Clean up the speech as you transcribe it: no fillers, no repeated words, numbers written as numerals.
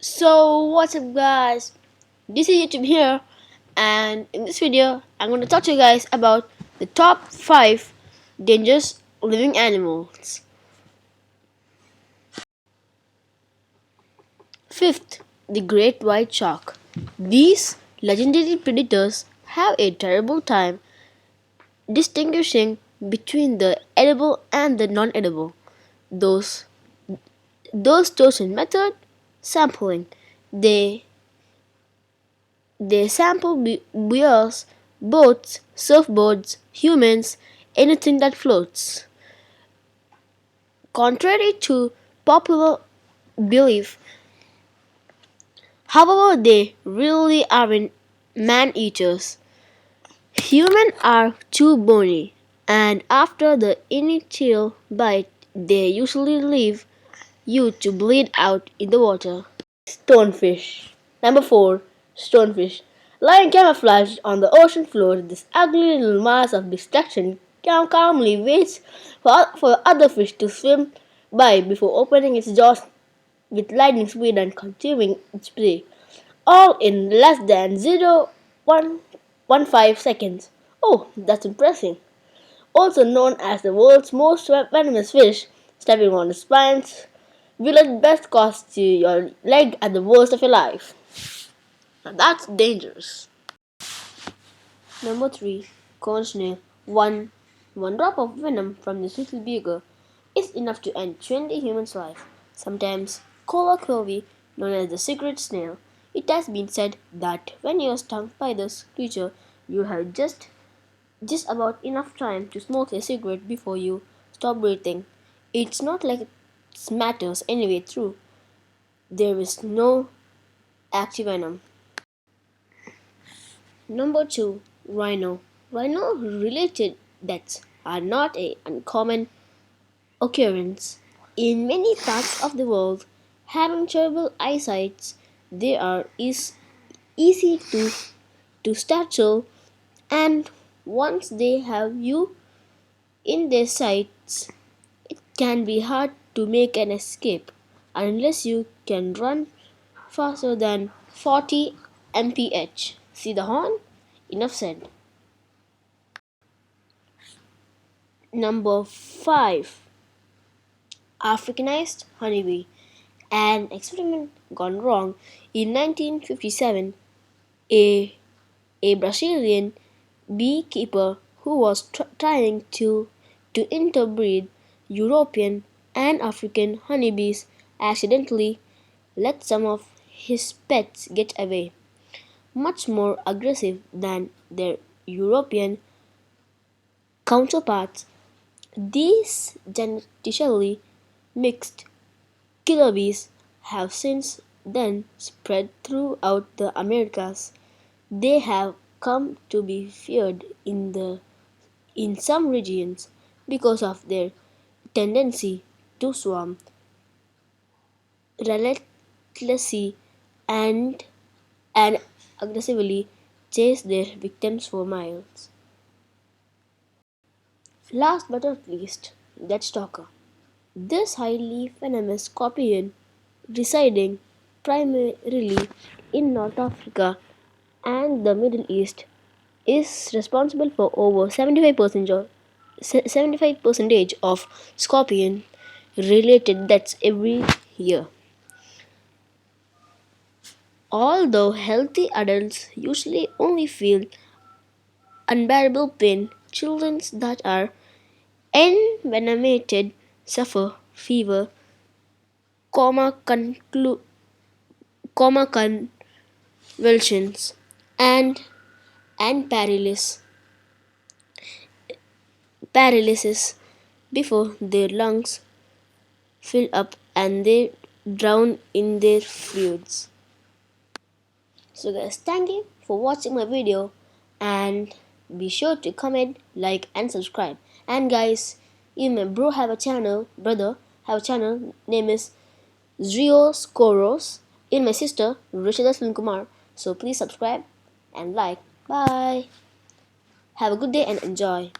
So what's up guys, this is YouTube here, and in this video I'm going to talk to you guys about the top 5 dangerous living animals. Fifth, the great white shark. These legendary predators have a terrible time distinguishing between the edible and the non-edible. Those those chosen method, sampling. They They sample whales, boats, surfboards, humans, anything that floats. Contrary to popular belief, however, they really aren't man-eaters. Humans are too bony, and after the initial bite, they usually leave you to bleed out in the water. Stonefish. Number 4. Stonefish. Lying camouflaged on the ocean floor, this ugly little mass of distraction calmly waits for other fish to swim by before opening its jaws with lightning speed and consuming its prey, all in less than 0.115 seconds. Oh, that's impressive. Also known as the world's most venomous fish, stepping on the spines will at best cost you your leg at the worst of your life. Now that's dangerous. Number 3. Corn snail. One drop of venom from this little beaker is enough to end 20 humans' lives. Sometimes colloquially known as the cigarette snail, it has been said that when you are stung by this creature, you have just about enough time to smoke a cigarette before you stop breathing. It's not like it matters anyway, true. There is no active venom. Number 2. Rhino. Rhino related deaths are not an uncommon occurrence. In many parts of the world, having terrible eyesight, they are easy to startle, and once they have you in their sights, it can be hard to make an escape unless you can run faster than 40 mph. See the horn? Enough said. Number 5. Africanized honeybee. An experiment gone wrong. In 1957, a, a Brazilian beekeeper who was trying to interbreed European and African honeybees accidentally let some of his pets get away, much more aggressive than their European counterparts. These genetically mixed killer bees have since then spread throughout the Americas. They have come to be feared in some regions because of their tendency to swarm relentlessly and and aggressively chase their victims for miles. Last but not least, that stalker. This highly venomous scorpion, residing primarily in North Africa and the Middle East, is responsible for over 75% of scorpion related deaths every year. Although healthy adults usually only feel unbearable pain, children that are envenomated suffer fever, coma, coma convulsions, and paralysis before their lungs fill up and they drown in their fluids. So guys, thank you for watching my video, and be sure to comment, like and subscribe. And guys, even my brother have a channel, name is Zrio Skoros. In my sister Rishida Salim Kumar. So please subscribe and like. Bye. Have a good day and enjoy.